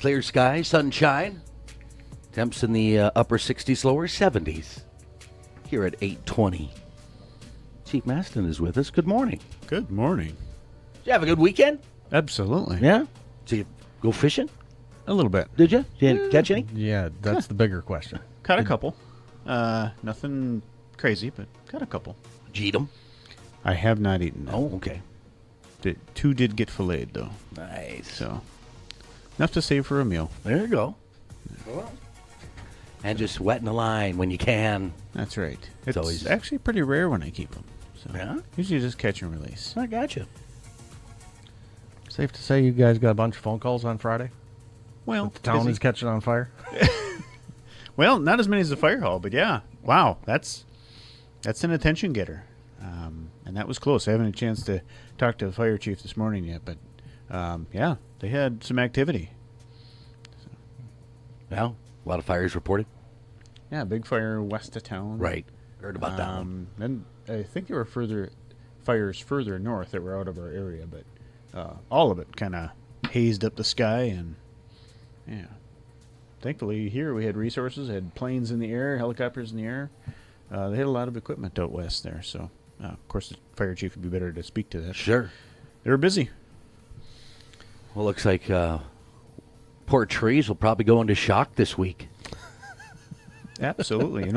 Clear sky, sunshine. Temps in the upper 60s, lower 70s. Here at 8:20. Chief Masten is with us. Good morning. Good morning. Did you have a good weekend? Absolutely. Yeah? Did you go fishing? A little bit. Did you? Did you catch any? Yeah, that's the bigger question. Caught a couple. Nothing crazy, but caught a couple. Did you eat them? I have not eaten them. Oh, okay. Two did get filleted, though. Nice. So, enough to save for a meal. There you go. Well, and just wetting the line when you can. That's right. It's always actually pretty rare when I keep them. So Yeah? usually just catch and release. I got you. Safe to say you guys got a bunch of phone calls on Friday? Well, The town busy. is catching on fire? Well, not as many as the fire hall, but yeah. Wow, that's an attention getter. And that was close. I haven't had a chance to talk to the fire chief this morning yet, but yeah, they had some activity. Well, a lot of fires reported. Yeah, big fire west of town. Right. Heard about that one. Then I think there were fires further north that were out of our area, but all of it kind of hazed up the sky, and yeah. Thankfully, here we had resources, had planes in the air, helicopters in the air. They had a lot of equipment out west there, so of course the fire chief would be better to speak to that. Sure. They were busy. Well, looks like poor trees will probably go into shock this week. Absolutely.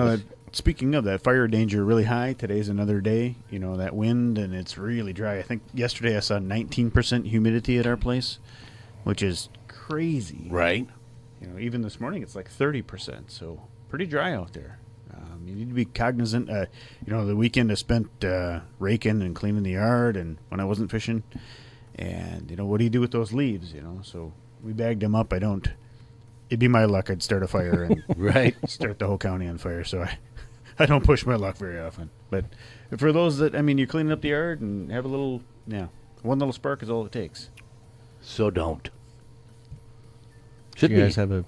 Speaking of that, fire danger really high. Today's another day. That wind, and it's really dry. I think yesterday I saw 19% humidity at our place, which is crazy. Right. Even this morning it's like 30%, so pretty dry out there. You need to be cognizant. The weekend I spent raking and cleaning the yard, and when I wasn't fishing, and what do you do with those leaves? So we bagged them up. It'd be my luck I'd start a fire and Right. start the whole county on fire. So I don't push my luck very often. But for those that, you're cleaning up the yard and have a little, one little spark is all it takes. So don't. Did you guys have a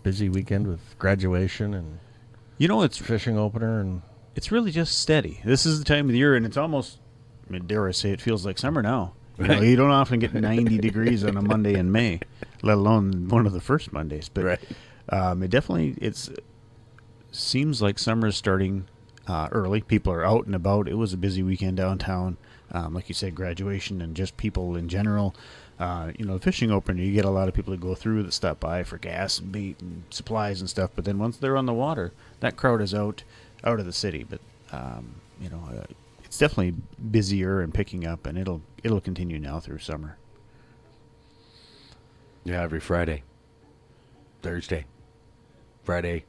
busy weekend with graduation and It's fishing opener? And it's really just steady. This is the time of the year, and it's almost, dare I say, it feels like summer now. Right. You don't often get 90 degrees on a Monday in May, let alone one of the first Mondays. But Right. It definitely seems like summer is starting early. People are out and about. It was a busy weekend downtown. Like you said, graduation and just people in general. The fishing opener, you get a lot of people that go through that stop by for gas and bait and supplies and stuff. But then once they're on the water, that crowd is out of the city. But it's definitely busier and picking up, and it'll continue now through summer. Yeah, every Friday. Thursday. Friday.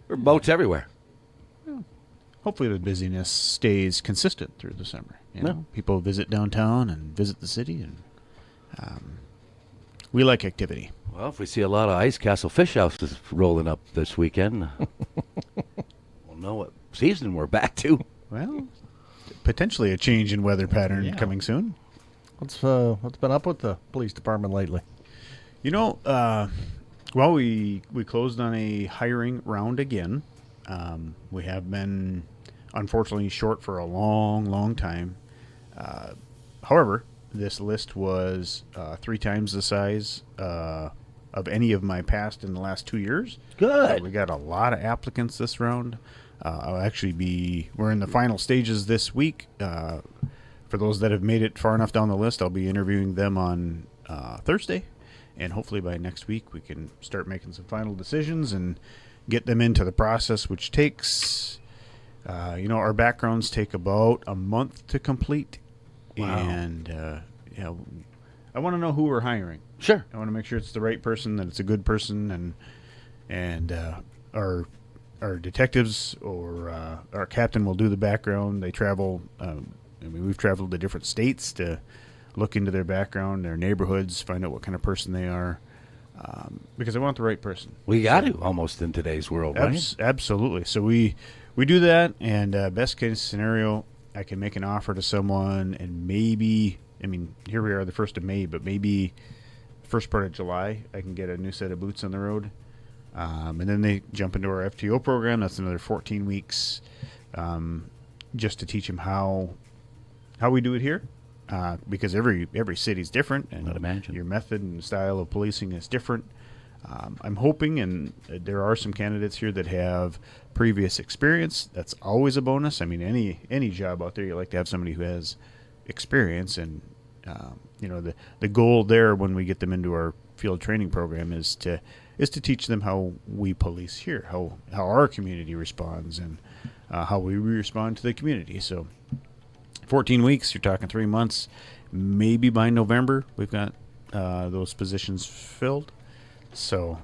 There are boats everywhere. Hopefully the busyness stays consistent through the summer. People visit downtown and visit the city, and we like activity. Well, if we see a lot of Ice Castle Fish Houses rolling up this weekend, we'll know what season we're back to. Well, potentially a change in weather pattern coming soon. what's been up with the police department lately? Well, we closed on a hiring round again. We have been, unfortunately, short for a long, long time. However, this list was 3 times the size of any of my past in the last 2 years. Good. We got a lot of applicants this round. We're in the final stages this week. For those that have made it far enough down the list, I'll be interviewing them on Thursday. And hopefully by next week we can start making some final decisions and get them into the process, which takes, our backgrounds take about a month to complete. Wow. And, I want to know who we're hiring. Sure. I want to make sure it's the right person, that it's a good person, and our detectives or our captain will do the background. They travel. We've traveled to different states to look into their background, their neighborhoods, find out what kind of person they are, because I want the right person. We got to almost in today's world, right? Absolutely. So we do that, and best case scenario, I can make an offer to someone, and maybe, here we are the 1st of May, but maybe first part of July, I can get a new set of boots on the road. And then they jump into our FTO program. That's another 14 weeks, just to teach them how we do it here, because every city's different, and I'd imagine. your method and style of policing is different. I'm hoping, and there are some candidates here that have previous experience. That's always a bonus. I mean, any job out there, you like to have somebody who has experience, and the goal there when we get them into our field training program is to teach them how we police here, how our community responds, and how we respond to the community. So 14 weeks, you're talking 3 months. Maybe by November, we've got those positions filled. So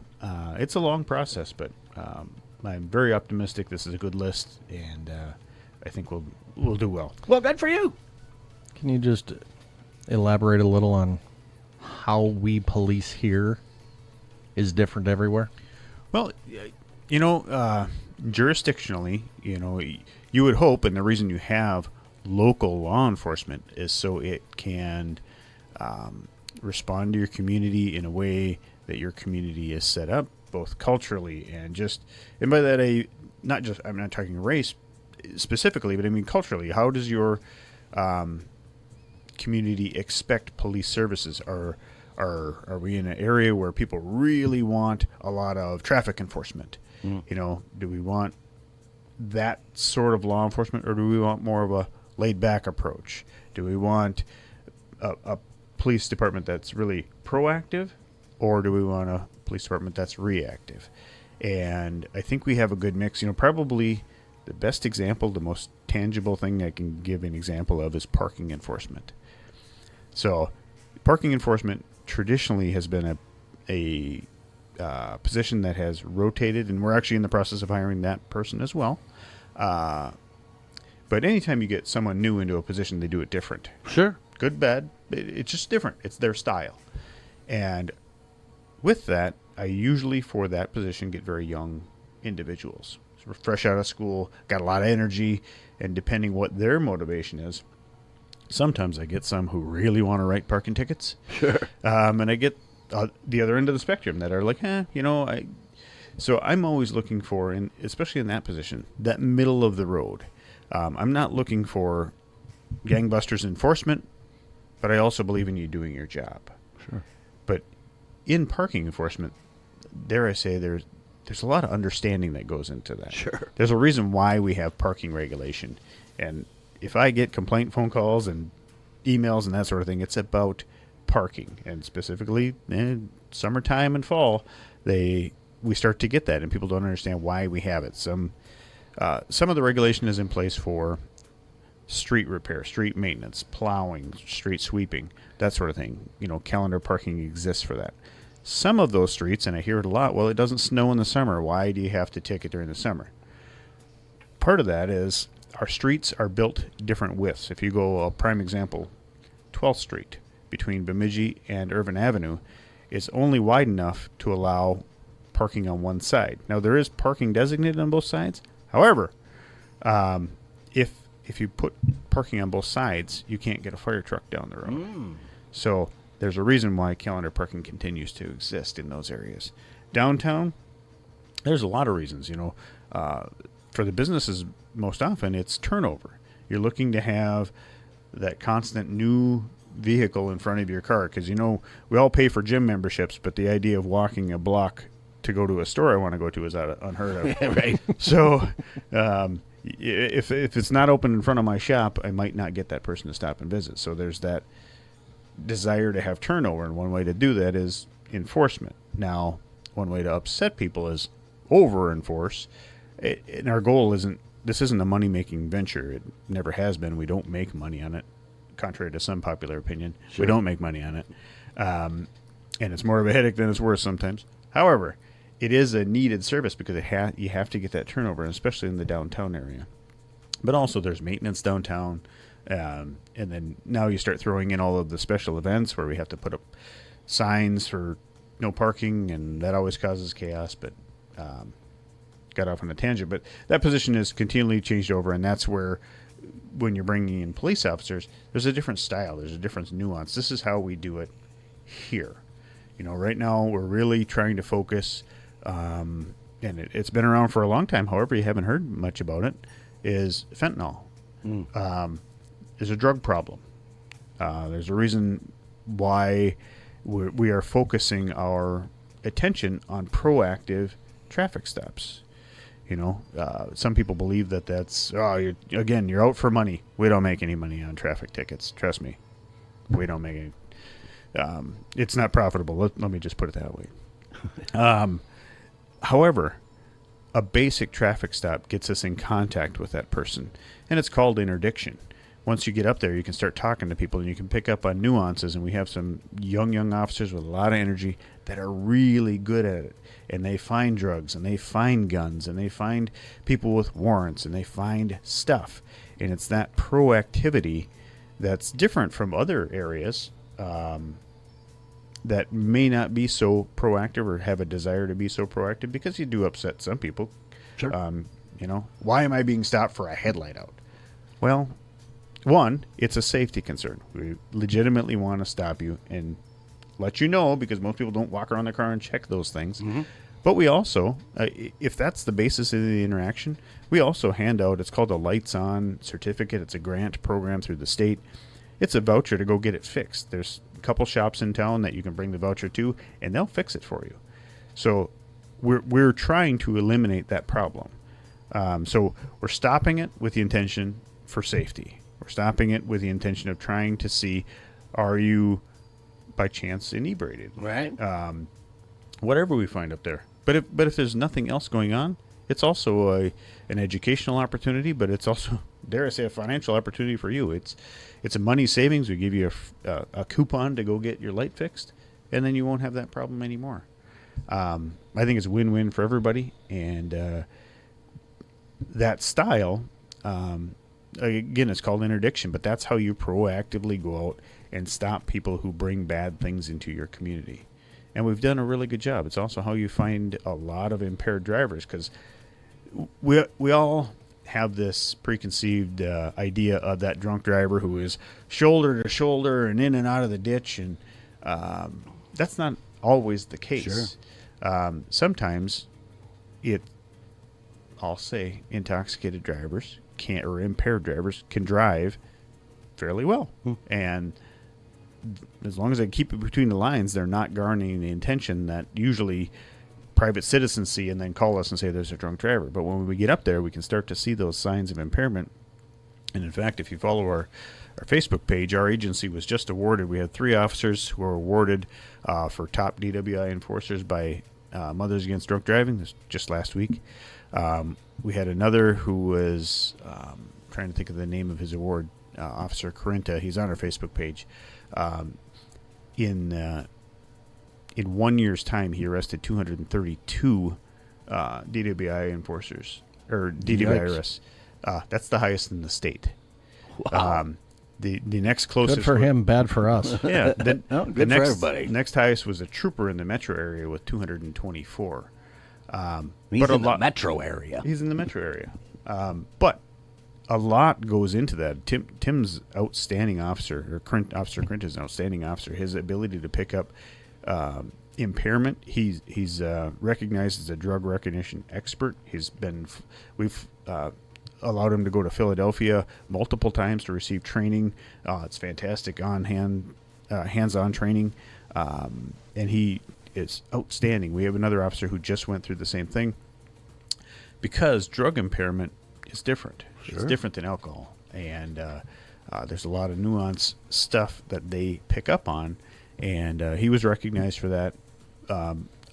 it's a long process, but I'm very optimistic. This is a good list, and I think we'll do well. Well, good for you. Can you just elaborate a little on how we police here is different everywhere? Well, jurisdictionally, you would hope, and the reason you have local law enforcement is so it can respond to your community in a way that your community is set up, both culturally and by that I'm not talking race specifically, but I mean culturally. How does your community expect police services? Are we in an area where people really want a lot of traffic enforcement? Do we want that sort of law enforcement, or do we want more of a laid-back approach? Do we want a police department that's really proactive, or do we want a police department that's reactive? And I think we have a good mix. Probably the best example, the most tangible thing I can give an example of is parking enforcement. So parking enforcement traditionally has been a position that has rotated, and we're actually in the process of hiring that person as well. But anytime you get someone new into a position, they do it different. Sure. Good, bad. It's just different. It's their style. And with that, I usually, for that position, get very young individuals. So we're fresh out of school, got a lot of energy, and depending what their motivation is, sometimes I get some who really want to write parking tickets. Sure. And I get the other end of the spectrum that are like, So I'm always looking for, and especially in that position, that middle of the road. I'm not looking for gangbusters enforcement, but I also believe in you doing your job. Sure. But in parking enforcement, dare I say, there's a lot of understanding that goes into that. Sure. There's a reason why we have parking regulation. And if I get complaint phone calls and emails and that sort of thing, it's about parking. And specifically, summertime and fall, we start to get that, and people don't understand why we have it. Some of the regulation is in place for street repair, street maintenance, plowing, street sweeping, that sort of thing. Calendar parking exists for that. Some of those streets, and I hear it a lot, well, it doesn't snow in the summer. Why do you have to ticket during the summer? Part of that is our streets are built different widths. If you go, a prime example, 12th Street between Bemidji and Irvin Avenue is only wide enough to allow parking on one side. Now, there is parking designated on both sides. However, if you put parking on both sides, you can't get a fire truck down the road. So there's a reason why calendar parking continues to exist in those areas. Downtown, there's a lot of reasons. For the businesses, most often it's turnover. You're looking to have that constant new vehicle in front of your car because, we all pay for gym memberships, but the idea of walking a block to go to a store I want to go to is unheard of. Right. So if it's not open in front of my shop, I might not get that person to stop and visit. So there's that desire to have turnover, and one way to do that is enforcement. Now, one way to upset people is over-enforce. And our goal this isn't a money-making venture. It never has been. We don't make money on it, contrary to some popular opinion. Sure. We don't make money on it. And it's more of a headache than it's worth sometimes. However, it is a needed service because you have to get that turnover, especially in the downtown area. But also there's maintenance downtown. And then now you start throwing in all of the special events where we have to put up signs for no parking, and that always causes chaos. But got off on a tangent. But that position is continually changed over, and that's where when you're bringing in police officers, there's a different style. There's a different nuance. This is how we do it here. Right now we're really trying to focus, and it's been around for a long time. However, you haven't heard much about it, is fentanyl. Is a drug problem. There's a reason why we are focusing our attention on proactive traffic stops. Some people believe that's, you're out for money. We don't make any money on traffic tickets. Trust me. We don't make any. It's not profitable. Let me just put it that way. However, a basic traffic stop gets us in contact with that person, and it's called interdiction. Once you get up there, you can start talking to people, and you can pick up on nuances, and we have some young officers with a lot of energy that are really good at it, and they find drugs, and they find guns, and they find people with warrants, and they find stuff, and it's that proactivity that's different from other areas that may not be so proactive or have a desire to be so proactive, because you do upset some people. Sure. Why am I being stopped for a headlight out? Well, one, it's a safety concern. We legitimately want to stop you and let you know, because most people don't walk around their car and check those things. Mm-hmm. But we also, if that's the basis of the interaction, we also hand out, it's called a Lights On certificate. It's a grant program through the state. It's a voucher to go get it fixed. There's a couple shops in town that you can bring the voucher to, and they'll fix it for you. So we're trying to eliminate that problem. So we're stopping it with the intention for safety. We're stopping it with the intention of trying to see, are you by chance inebriated? Right. Whatever we find up there. But if there's nothing else going on, it's also an educational opportunity, but it's also, dare I say, a financial opportunity for you. It's a money savings. We give you a coupon to go get your light fixed, and then you won't have that problem anymore. I think it's a win-win for everybody, and that style, again, it's called interdiction, but that's how you proactively go out and stop people who bring bad things into your community. And we've done a really good job. It's also how you find a lot of impaired drivers, because we all have this preconceived idea of that drunk driver who is shoulder to shoulder and in and out of the ditch, and that's not always the case. Sure. Sometimes I'll say intoxicated drivers or impaired drivers can drive fairly well. And as long as they keep it between the lines, they're not garnering the intention that usually private citizens see and then call us and say there's a drunk driver. But when we get up there, we can start to see those signs of impairment. And in fact, if you follow our Facebook page, our agency was just awarded. We had 3 officers who were awarded for top DWI enforcers by Mothers Against Drunk Driving just last week. We had another who was trying to think of the name of his award, Officer Corinta. He's on our Facebook page. In 1 year's time, he arrested 232 DWI enforcers, or DWI arrests. That's the highest in the state. Wow. The next closest... Good for him, bad for us. Yeah. Good for everybody. Next highest was a trooper in the metro area with 224. He's in the metro area. He's in the metro area. But a lot goes into that. Tim's outstanding officer, or Officer Crint is an outstanding officer. His ability to pick up impairment. He's recognized as a drug recognition expert. We've allowed him to go to Philadelphia multiple times to receive training. It's fantastic hands-on training, and he is outstanding. We have another officer who just went through the same thing, because drug impairment is different. Sure. It's different than alcohol, and there's a lot of nuanced stuff that they pick up on, and he was recognized for that.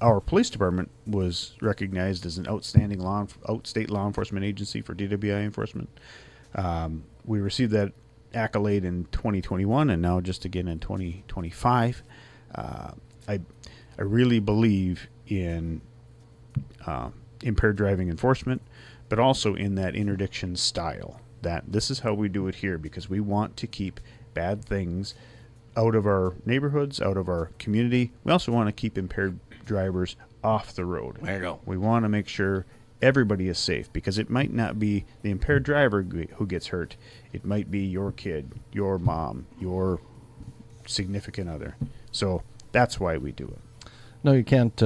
Our police department was recognized as an outstanding outstate law enforcement agency for DWI enforcement. We received that accolade in 2021, and now just again in 2025. I really believe in impaired driving enforcement, but also in that interdiction style. That this is how we do it here, because we want to keep bad things out of our neighborhoods, out of our community. We also want to keep impaired drivers off the road. There you go. We want to make sure everybody is safe, because it might not be the impaired driver who gets hurt. It might be your kid, your mom, your significant other. So that's why we do it. No, you can't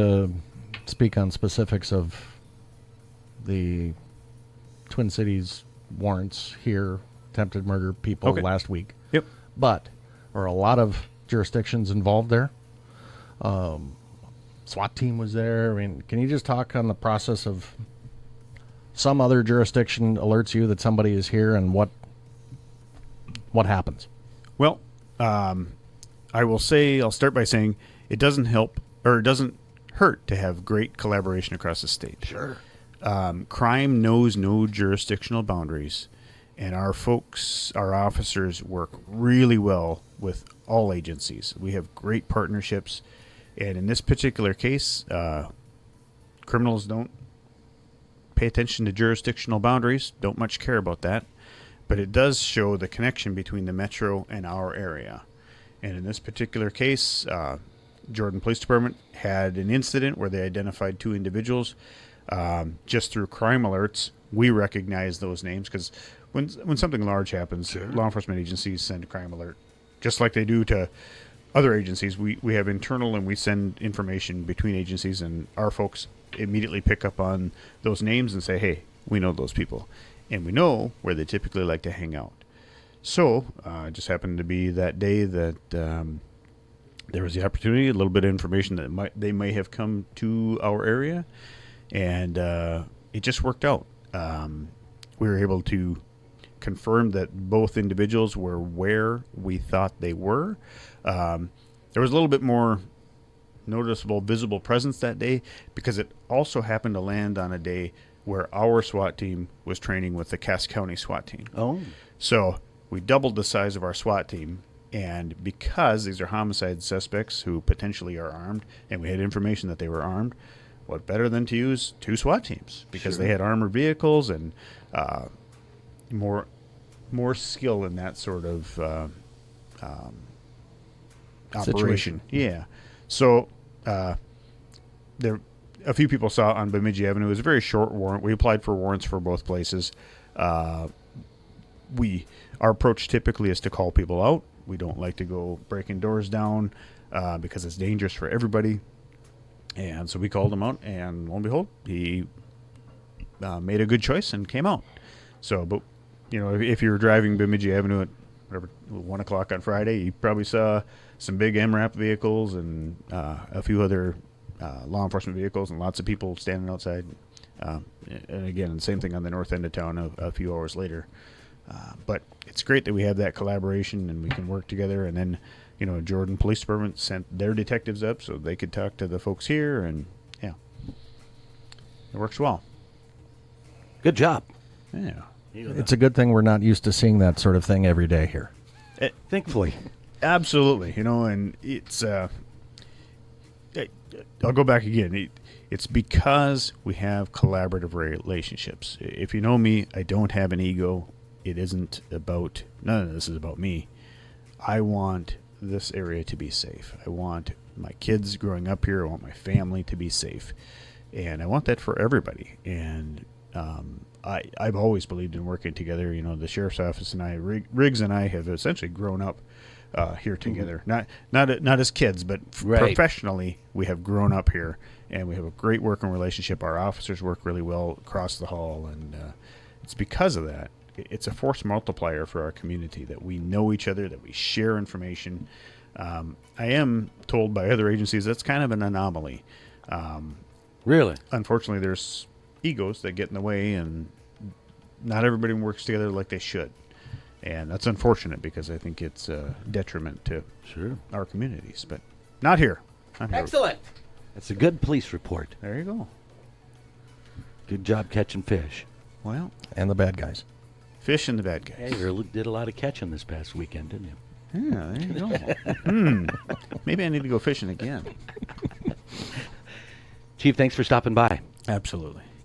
speak on specifics of the Twin Cities warrants here, attempted murder people Okay. last week. Yep. But or a lot of jurisdictions involved there. SWAT team was there. I mean, can you just talk on the process of some other jurisdiction alerts you that somebody is here and what happens? Well, I'll start by saying it doesn't help or it doesn't hurt to have great collaboration across the state. Sure. Crime knows no jurisdictional boundaries, and our officers work really well with all agencies. We have great partnerships, and in this particular case, criminals don't pay attention to jurisdictional boundaries, don't much care about that, but it does show the connection between the metro and our area. And in this particular case, Jordan Police Department had an incident where they identified 2 individuals. Just through crime alerts, we recognize those names because when something large happens, law enforcement agencies send a crime alert, just like they do to other agencies. We have internal and we send information between agencies, and our folks immediately pick up on those names and say, hey, we know those people, and we know where they typically like to hang out. So it just happened to be that day that there was the opportunity, a little bit of information that they may have come to our area, and it just worked out. We were able to confirm that both individuals were where we thought they were. There was a little bit more noticeable, visible presence that day because it also happened to land on a day where our SWAT team was training with the Cass County SWAT team. Oh. So we doubled the size of our SWAT team, and because these are homicide suspects who potentially are armed, and we had information that they were armed, what better than to use 2 SWAT teams because they had armored vehicles and more skill in that sort of operation. Yeah. So there, a few people saw it on Bemidji Avenue. It was a very short warrant. We applied for warrants for both places. Our approach typically is to call people out. We don't like to go breaking doors down because it's dangerous for everybody. And so we called him out, and lo and behold, he made a good choice and came out. So, but if you were driving Bemidji Avenue at whatever 1 o'clock on Friday, you probably saw some big MRAP vehicles and a few other law enforcement vehicles and lots of people standing outside. And again, the same thing on the north end of town a few hours later. But it's great that we have that collaboration and we can work together. And then, Jordan Police Department sent their detectives up so they could talk to the folks here. And, yeah, it works well. Good job. Yeah. It's a good thing we're not used to seeing that sort of thing every day here. Thankfully. Absolutely. And it's I'll go back again. It's because we have collaborative relationships. If you know me, I don't have an ego. None of this is about me. I want this area to be safe. I want my kids growing up here. I want my family to be safe. And I want that for everybody. And I've always believed in working together. The sheriff's office and I, Riggs and I, have essentially grown up here together. Mm-hmm. Not as kids, but professionally, we have grown up here, and we have a great working relationship. Our officers work really well across the hall, and it's because of that. It's a force multiplier for our community that we know each other, that we share information. I am told by other agencies that's kind of an anomaly. Really? Unfortunately, there's egos that get in the way, and not everybody works together like they should. And that's unfortunate because I think it's a detriment to our communities. But not here. Excellent. That's a good police report. There you go. Good job catching fish. Well, and the bad guys. Fish and the bad guys. Yeah, you really did a lot of catching this past weekend, didn't you? Yeah, there you go. Maybe I need to go fishing again. Chief, thanks for stopping by. Absolutely.